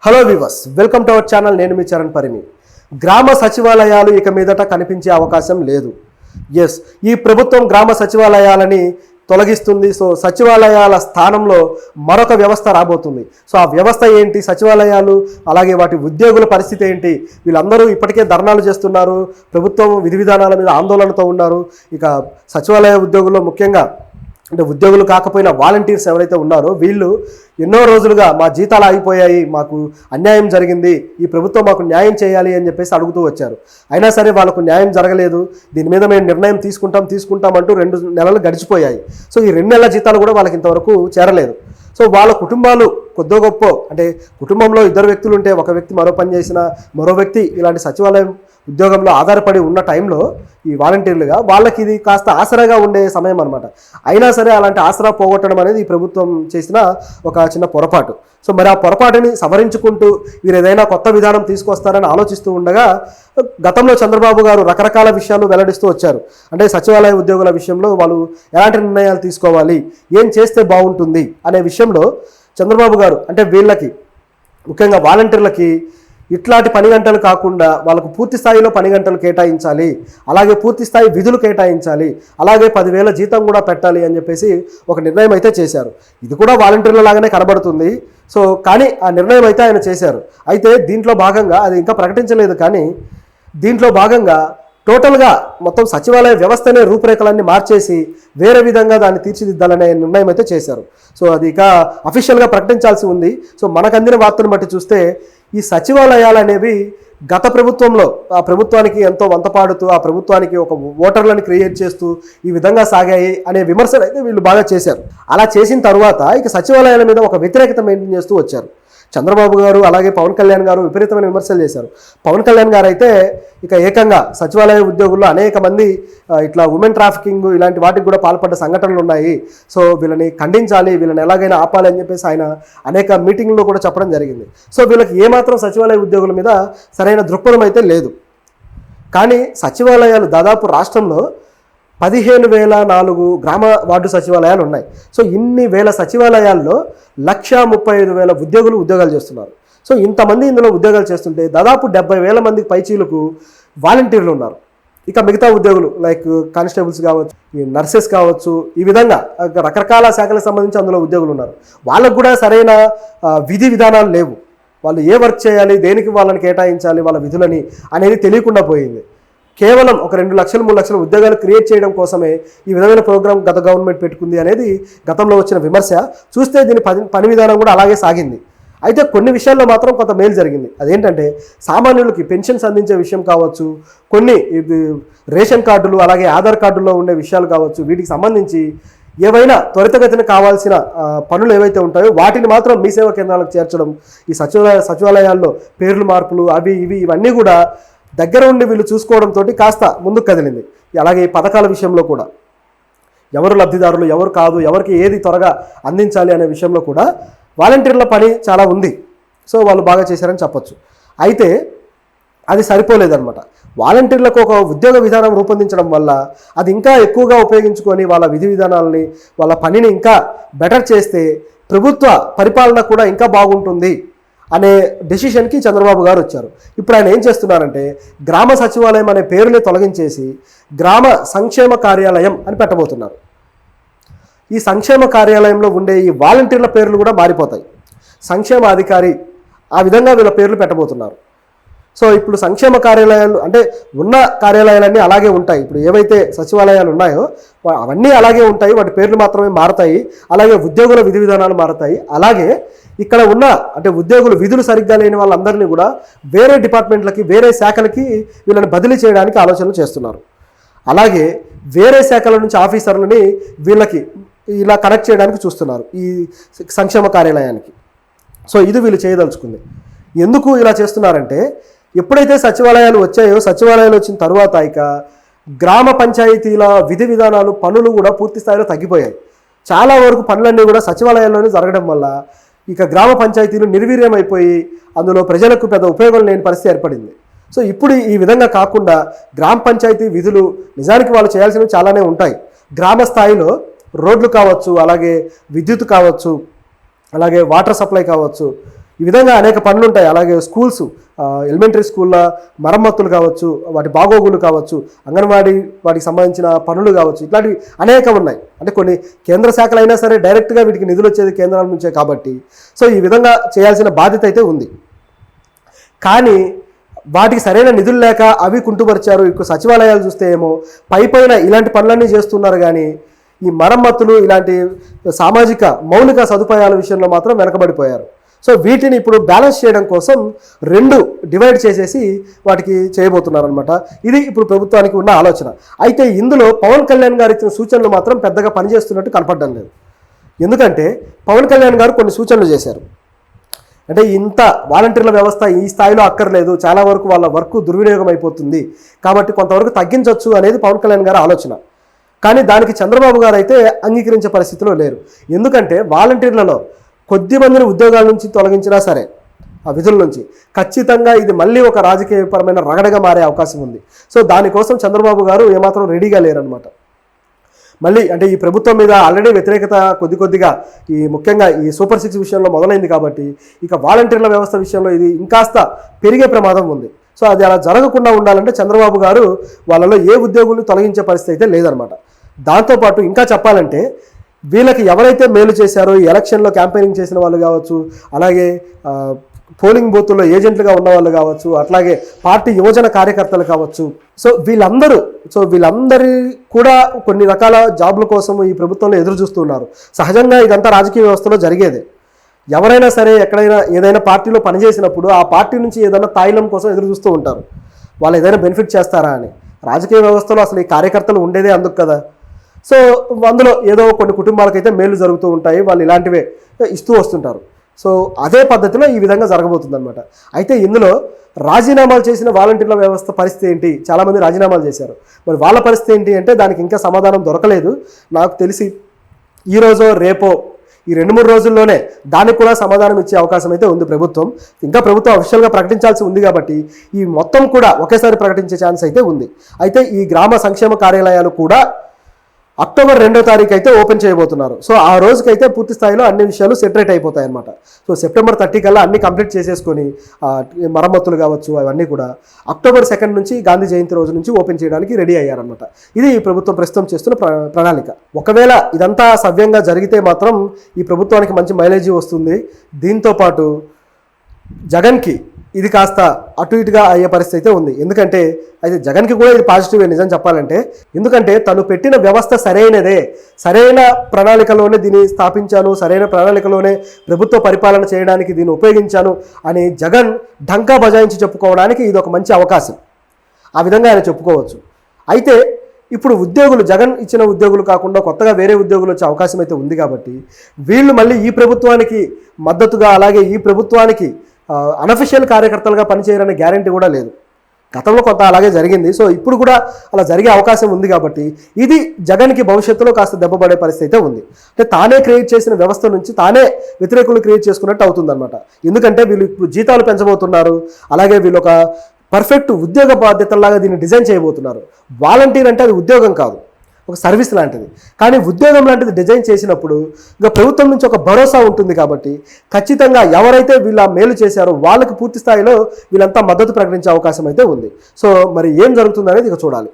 Hello viewers, welcome to our channel. నేను మీ చరణ్ పరిమి. గ్రామ సచివాలయాలు ఇక మీదట కనిపించే అవకాశం లేదు. ఎస్, ఈ ప్రభుత్వం గ్రామ సచివాలయాలని తొలగిస్తుంది. సో సచివాలయాల స్థానంలో మరొక వ్యవస్థ రాబోతుంది. సో ఆ వ్యవస్థ ఏంటి, సచివాలయాలు అలాగే వాటి ఉద్యోగుల పరిస్థితి ఏంటి, వీళ్ళందరూ ఇప్పటికే ధర్నాలు చేస్తున్నారు, ప్రభుత్వం విధి విధానాల మీద ఆందోళనతో ఉన్నారు. ఇక సచివాలయ ఉద్యోగుల్లో ముఖ్యంగా అంటే ఉద్యోగులు కాకపోయినా వాలంటీర్స్ ఎవరైతే ఉన్నారో వీళ్ళు ఎన్నో రోజులుగా మా జీతాలు ఆగిపోయాయి, మాకు అన్యాయం జరిగింది, ఈ ప్రభుత్వం మాకు న్యాయం చేయాలి అని చెప్పేసి అడుగుతూ వచ్చారు. అయినా సరే వాళ్ళకు న్యాయం జరగలేదు. దీని మీద మేము నిర్ణయం తీసుకుంటాం అంటూ 2 నెలలు గడిచిపోయాయి. సో ఈ 2 నెలల జీతాలు కూడా వాళ్ళకి ఇంతవరకు చేరలేదు. సో వాళ్ళ కుటుంబాలు కొద్దో గొప్ప అంటే కుటుంబంలో 2 వ్యక్తులు ఉంటే ఒక వ్యక్తి మరో పని చేసిన, మరో వ్యక్తి ఇలాంటి సచివాలయం ఉద్యోగంలో ఆధారపడి ఉన్న టైంలో ఈ వాలంటీర్లుగా వాళ్ళకి ఇది కాస్త ఆసరాగా ఉండే సమయం అనమాట. అయినా సరే అలాంటి ఆసరా పోగొట్టడం అనేది ఈ ప్రభుత్వం చేసిన ఒక చిన్న పొరపాటు. సో మరి ఆ పొరపాటుని సవరించుకుంటూ వీరు ఏదైనా కొత్త విధానం తీసుకొస్తారని ఆలోచిస్తూ ఉండగా గతంలో చంద్రబాబు గారు రకరకాల విషయాలు వెల్లడిస్తూ వచ్చారు. అంటే సచివాలయ ఉద్యోగుల విషయంలో వాళ్ళు ఎలాంటి నిర్ణయాలు తీసుకోవాలి, ఏం చేస్తే బాగుంటుంది అనే విషయంలో చంద్రబాబు గారు అంటే వీళ్ళకి ముఖ్యంగా వాలంటీర్లకి ఇట్లాంటి పని గంటలు కాకుండా వాళ్ళకు పూర్తి స్థాయిలో పని గంటలు కేటాయించాలి, అలాగే పూర్తి స్థాయి విధులు కేటాయించాలి, అలాగే 10,000 జీతం కూడా పెట్టాలి అని చెప్పేసి ఒక నిర్ణయం అయితే చేశారు. ఇది కూడా వాలంటీర్ల లాగానే కనబడుతుంది. సో కానీ ఆ నిర్ణయం అయితే ఆయన చేశారు. అయితే దీంట్లో భాగంగా అది ఇంకా ప్రకటించలేదు, కానీ దీంట్లో భాగంగా టోటల్గా మొత్తం సచివాలయ వ్యవస్థనే రూపురేఖలన్నీ మార్చేసి వేరే విధంగా దాన్ని తీర్చిదిద్దాలనే నిర్ణయం అయితే చేశారు. సో అది ఇక అఫీషియల్గా ప్రకటించాల్సి ఉంది. సో మనకు అందిన వార్తను బట్టి చూస్తే ఈ సచివాలయాలు అనేవి గత ప్రభుత్వంలో ఆ ప్రభుత్వానికి ఎంతో వంతపాడుతూ ఆ ప్రభుత్వానికి ఒక ఓటర్లను క్రియేట్ చేస్తూ ఈ విధంగా సాగాయి అనే విమర్శలు అయితే వీళ్ళు బాగా చేశారు. అలా చేసిన తర్వాత ఇక సచివాలయాల మీద ఒక వ్యతిరేకత మెయింటైన్ చేస్తూ వచ్చారు. చంద్రబాబు గారు అలాగే పవన్ కళ్యాణ్ గారు విపరీతమైన విమర్శలు చేశారు. పవన్ కళ్యాణ్ గారు అయితే ఇక ఏకంగా సచివాలయ ఉద్యోగుల్లో అనేక మంది ఇట్లా ఉమెన్ ట్రాఫికింగ్ ఇలాంటి వాటికి కూడా పాల్పడ్డ సంఘటనలు ఉన్నాయి, సో వీళ్ళని ఖండించాలి, వీళ్ళని ఎలాగైనా ఆపాలి అని చెప్పేసి ఆయన అనేక మీటింగ్లో కూడా చెప్పడం జరిగింది. సో వీళ్ళకి ఏమాత్రం సచివాలయ ఉద్యోగుల మీద సరైన దృక్పథం అయితే లేదు. కానీ సచివాలయాలు దాదాపు రాష్ట్రంలో 15,004 గ్రామ వార్డు సచివాలయాలు ఉన్నాయి. సో ఇన్ని వేల సచివాలయాల్లో 1,35,000 ఉద్యోగాలు చేస్తున్నారు. సో ఇంతమంది ఇందులో ఉద్యోగాలు చేస్తుంటే దాదాపు 70,000 మందికి పైచీలకు వాలంటీర్లు ఉన్నారు. ఇక మిగతా ఉద్యోగులు లైక్ కానిస్టేబుల్స్ కావచ్చు, ఈ నర్సెస్ కావచ్చు, ఈ విధంగా రకరకాల శాఖలకు సంబంధించి అందులో ఉద్యోగులు ఉన్నారు. వాళ్ళకు కూడా సరైన విధి విధానాలు లేవు. వాళ్ళు ఏ వర్క్ చేయాలి, దేనికి వాళ్ళని కేటాయించాలి, వాళ్ళ విధులని అనేది తెలియకుండా పోయింది. కేవలం ఒక 2 లక్షలు 3 లక్షల ఉద్యోగాలు క్రియేట్ చేయడం కోసమే ఈ విధమైన ప్రోగ్రాం గత గవర్నమెంట్ పెట్టుకుంది అనేది గతంలో వచ్చిన విమర్శ. చూస్తే దీని పని విధానం కూడా అలాగే సాగింది. అయితే కొన్ని విషయాల్లో మాత్రం కొంత మేలు జరిగింది. అదేంటంటే సామాన్యులకి పెన్షన్స్ అందించే విషయం కావచ్చు, కొన్ని రేషన్ కార్డులు అలాగే ఆధార్ కార్డుల్లో ఉండే విషయాలు కావచ్చు, వీటికి సంబంధించి ఏవైనా త్వరితగతిన కావాల్సిన పనులు ఏవైతే ఉంటాయో వాటిని మాత్రం మీ సేవా కేంద్రాలకు చేర్చడం, ఈ సచివాలయాల్లో పేర్లు మార్పులు అవి ఇవన్నీ కూడా దగ్గర ఉండి వీళ్ళు చూసుకోవడంతో కాస్త ముందుకు కదిలింది. అలాగే ఈ పథకాల విషయంలో కూడా ఎవరు లబ్ధిదారులు ఎవరు కాదు, ఎవరికి ఏది త్వరగా అందించాలి అనే విషయంలో కూడా వాలంటీర్ల పని చాలా ఉంది. సో వాళ్ళు బాగా చేశారని చెప్పొచ్చు. అయితే అది సరిపోలేదన్నమాట. వాలంటీర్లకు ఒక ఉద్యోగ విధానం రూపొందించడం వల్ల అది ఇంకా ఎక్కువగా ఉపయోగించుకొని వాళ్ళ విధి విధానాలని వాళ్ళ పనిని ఇంకా బెటర్ చేస్తే ప్రభుత్వ పరిపాలన కూడా ఇంకా బాగుంటుంది అనే డెసిషన్కి చంద్రబాబు గారు వచ్చారు. ఇప్పుడు ఆయన ఏం చేస్తున్నారంటే గ్రామ సచివాలయం అనే పేరుని తొలగించేసి గ్రామ సంక్షేమ కార్యాలయం అని పెట్టబోతున్నారు. ఈ సంక్షేమ కార్యాలయంలో ఉండే ఈ వాలంటీర్ల పేర్లు కూడా మారిపోతాయి. సంక్షేమ అధికారి ఆ విధంగా వీళ్ళ పేర్లు పెట్టబోతున్నారు. సో ఇప్పుడు సంక్షేమ కార్యాలయాలు అంటే ఉన్న కార్యాలయాలన్నీ అలాగే ఉంటాయి. ఇప్పుడు ఏవైతే సచివాలయాలు ఉన్నాయో అవన్నీ అలాగే ఉంటాయి, వాటి పేర్లు మాత్రమే మారతాయి. అలాగే ఉద్యోగుల విధి విధానాలు మారతాయి. అలాగే ఇక్కడ ఉన్న అంటే ఉద్యోగులు విధులు సరిగ్గా లేని వాళ్ళందరినీ కూడా వేరే డిపార్ట్మెంట్లకి వేరే శాఖలకి వీళ్ళని బదిలీ చేయడానికి ఆలోచనలు చేస్తున్నారు. అలాగే వేరే శాఖల నుంచి ఆఫీసర్లని వీళ్ళకి ఇలా కనెక్ట్ చేయడానికి చూస్తున్నారు ఈ సంక్షేమ కార్యాలయానికి. సో ఇది వీళ్ళు చేయదలుచుకుంది. ఎందుకు ఇలా చేస్తున్నారంటే ఎప్పుడైతే సచివాలయాలు వచ్చాయో సచివాలయాలు వచ్చిన తర్వాత ఇక గ్రామ పంచాయతీల విధి విధానాలు పనులు కూడా పూర్తి స్థాయిలో తగ్గిపోయాయి. చాలా వరకు పనులన్నీ కూడా సచివాలయాల్లోనే జరగడం వల్ల ఇక గ్రామ పంచాయతీలు నిర్వీర్యం అయిపోయి అందులో ప్రజలకు పెద్ద ఉపయోగం లేని పరిస్థితి ఏర్పడింది. సో ఇప్పుడు ఈ విధంగా కాకుండా గ్రామ పంచాయతీ విధులు నిజానికి వాళ్ళు చేయాల్సినవి చాలానే ఉంటాయి. గ్రామ స్థాయిలో రోడ్లు కావచ్చు, అలాగే విద్యుత్ కావచ్చు, అలాగే వాటర్ సప్లై కావచ్చు, ఈ విధంగా అనేక పనులు ఉంటాయి. అలాగే స్కూల్స్, ఎలిమెంటరీ స్కూళ్ళ మరమ్మతులు కావచ్చు, వాటి బాగోగులు కావచ్చు, అంగన్వాడీ వాటికి సంబంధించిన పనులు కావచ్చు, ఇట్లాంటివి అనేకం ఉన్నాయి. అంటే కొన్ని కేంద్ర శాఖలు అయినా సరే డైరెక్ట్గా వీటికి నిధులు వచ్చేది కేంద్రాల నుంచే కాబట్టి సో ఈ విధంగా చేయాల్సిన బాధ్యత అయితే ఉంది. కానీ వాటికి సరైన నిధులు లేక అవి కుంటుపరిచారు. ఇప్పుడు సచివాలయాలు చూస్తే ఏమో పైన ఇలాంటి పనులన్నీ చేస్తున్నారు, కానీ ఈ మరమ్మతులు ఇలాంటి సామాజిక మౌలిక సదుపాయాల విషయంలో మాత్రం వెనకబడిపోయారు. సో వీటిని ఇప్పుడు బ్యాలెన్స్ చేయడం కోసం 2 డివైడ్ చేసేసి వాటికి చేయబోతున్నారు అనమాట. ఇది ఇప్పుడు ప్రభుత్వానికి ఉన్న ఆలోచన. అయితే ఇందులో పవన్ కళ్యాణ్ గారు ఇచ్చిన సూచనలు మాత్రం పెద్దగా పనిచేస్తున్నట్టు కనపడడం లేదు. ఎందుకంటే పవన్ కళ్యాణ్ గారు కొన్ని సూచనలు చేశారు. అంటే ఇంత వాలంటీర్ల వ్యవస్థ ఈ స్థాయిలో అక్కర్లేదు, చాలా వరకు వాళ్ళ వర్క్ దుర్వినియోగం అయిపోతుంది, కాబట్టి కొంతవరకు తగ్గించవచ్చు అనేది పవన్ కళ్యాణ్ గారి ఆలోచన. కానీ దానికి చంద్రబాబు గారు అయితే అంగీకరించే పరిస్థితిలో లేరు. ఎందుకంటే వాలంటీర్లలో కొద్ది మందిని ఉద్యోగాల నుంచి తొలగించినా సరే ఆ విధుల నుంచి ఖచ్చితంగా ఇది మళ్ళీ ఒక రాజకీయపరమైన రగడగా మారే అవకాశం ఉంది. సో దానికోసం చంద్రబాబు గారు ఏమాత్రం రెడీగా లేరనమాట. మళ్ళీ అంటే ఈ ప్రభుత్వం మీద ఆల్రెడీ వ్యతిరేకత కొద్దిగా ముఖ్యంగా ఈ సూపర్ 6 విషయంలో మొదలైంది కాబట్టి ఇక వాలంటీర్ల వ్యవస్థ విషయంలో ఇది ఇంకాస్త పెరిగే ప్రమాదం ఉంది. సో అది అలా జరగకుండా ఉండాలంటే చంద్రబాబు గారు వాళ్ళలో ఏ ఉద్యోగుల్ని తొలగించే పరిస్థితి అయితే లేదనమాట. దాంతోపాటు ఇంకా చెప్పాలంటే వీళ్ళకి ఎవరైతే మేలు చేశారో ఈ ఎలక్షన్లో క్యాంపెయినింగ్ చేసిన వాళ్ళు కావచ్చు, అలాగే పోలింగ్ బూతుల్లో ఏజెంట్లుగా ఉన్న వాళ్ళు కావచ్చు, అట్లాగే పార్టీ యువజన కార్యకర్తలు కావచ్చు, సో వీళ్ళందరి కూడా కొన్ని రకాల జాబ్ల కోసం ఈ ప్రభుత్వంలో ఎదురు చూస్తున్నారు. సహజంగా ఇదంతా రాజకీయ వ్యవస్థలో జరిగేదే. ఎవరైనా సరే ఎక్కడైనా ఏదైనా పార్టీలో పనిచేసినప్పుడు ఆ పార్టీ నుంచి ఏదైనా తాయిలం కోసం ఎదురు చూస్తూ ఉంటారు, వాళ్ళు ఏదైనా బెనిఫిట్ చేస్తారా అని. రాజకీయ వ్యవస్థలో అసలు ఈ కార్యకర్తలు ఉండేదే అందుకు కదా. సో అందులో ఏదో కొన్ని కుటుంబాలకైతే మేలు జరుగుతూ ఉంటాయి, వాళ్ళు ఇలాంటివే ఇస్తూ వస్తుంటారు. సో అదే పద్ధతిలో ఈ విధంగా జరగబోతుంది అనమాట. అయితే ఇందులో రాజీనామాలు చేసిన వాలంటీర్ల వ్యవస్థ పరిస్థితి ఏంటి? చాలామంది రాజీనామాలు చేశారు, మరి వాళ్ళ పరిస్థితి ఏంటి అంటే దానికి ఇంకా సమాధానం దొరకలేదు. నాకు తెలిసి ఈరోజో రేపో ఈ 2-3 రోజుల్లోనే దానికి కూడా సమాధానం ఇచ్చే అవకాశం అయితే ఉంది ప్రభుత్వం. ఇంకా ప్రభుత్వం అఫీషియల్గా ప్రకటించాల్సి ఉంది కాబట్టి ఈ మొత్తం కూడా ఒకేసారి ప్రకటించే ఛాన్స్ అయితే ఉంది. అయితే ఈ గ్రామ సంక్షేమ కార్యాలయాలు కూడా అక్టోబర్ 2వ తారీఖు అయితే ఓపెన్ చేయబోతున్నారు. సో ఆ రోజుకైతే పూర్తి స్థాయిలో అన్ని విషయాలు సెటరేట్ అయిపోతాయి అనమాట. సో సెప్టెంబర్ 30 కల్లా అన్ని కంప్లీట్ చేసేసుకొని మరమ్మతులు కావచ్చు అవన్నీ కూడా అక్టోబర్ 2 నుంచి గాంధీ జయంతి రోజు నుంచి ఓపెన్ చేయడానికి రెడీ అయ్యారనమాట. ఇది ఈ ప్రభుత్వం ప్రస్తుతం చేస్తున్న ప్రణాళిక. ఒకవేళ ఇదంతా సవ్యంగా జరిగితే మాత్రం ఈ ప్రభుత్వానికి మంచి మైలేజీ వస్తుంది. దీంతోపాటు జగన్కి ఇది కాస్త అటు ఇటుగా అయ్యే పరిస్థితి అయితే ఉంది. ఎందుకంటే అయితే జగన్కి కూడా ఇది పాజిటివే నిజం చెప్పాలంటే. ఎందుకంటే తను పెట్టిన వ్యవస్థ సరైనదే, సరైన ప్రణాళికలోనే దీన్ని స్థాపించాను, సరైన ప్రణాళికలోనే ప్రభుత్వ పరిపాలన చేయడానికి దీన్ని ఉపయోగించాను అని జగన్ ఢంకా బజాయించి చెప్పుకోవడానికి ఇది ఒక మంచి అవకాశం. ఆ విధంగా ఆయన చెప్పుకోవచ్చు. అయితే ఇప్పుడు ఉద్యోగులు జగన్ ఇచ్చిన ఉద్యోగులు కాకుండా కొత్తగా వేరే ఉద్యోగులు వచ్చే అవకాశం అయితే ఉంది కాబట్టి వీళ్ళు మళ్ళీ ఈ ప్రభుత్వానికి మద్దతుగా, అలాగే ఈ ప్రభుత్వానికి అనఫిషియల్ కార్యకర్తలుగా పనిచేయాలనే గ్యారంటీ కూడా లేదు. గతంలో కొంత అలాగే జరిగింది. సో ఇప్పుడు కూడా అలా జరిగే అవకాశం ఉంది కాబట్టి ఇది జగన్కి భవిష్యత్తులో కాస్త దెబ్బపడే పరిస్థితి అయితే ఉంది. అంటే తానే క్రియేట్ చేసిన వ్యవస్థ నుంచి తానే వ్యతిరేకులు క్రియేట్ చేసుకున్నట్టు అవుతుందన్నమాట. ఎందుకంటే వీళ్ళు ఇప్పుడు జీతాలు పెంచబోతున్నారు, అలాగే వీళ్ళు ఒక పర్ఫెక్ట్ ఉద్యోగ బాధ్యతలాగా దీన్ని డిజైన్ చేయబోతున్నారు. వాలంటీర్ అంటే అది ఉద్యోగం కాదు, ఒక సర్వీస్ లాంటిది. కానీ ఉద్యోగం లాంటిది డిజైన్ చేసినప్పుడు ఇంకా ప్రభుత్వం నుంచి ఒక భరోసా ఉంటుంది కాబట్టి ఖచ్చితంగా ఎవరైతే వీళ్ళ మేలు చేశారో వాళ్ళకి పూర్తి స్థాయిలో వీళ్ళంతా మద్దతు ప్రకటించే అవకాశం అయితే ఉంది. సో మరి ఏం జరుగుతుందనేది ఇక చూడాలి.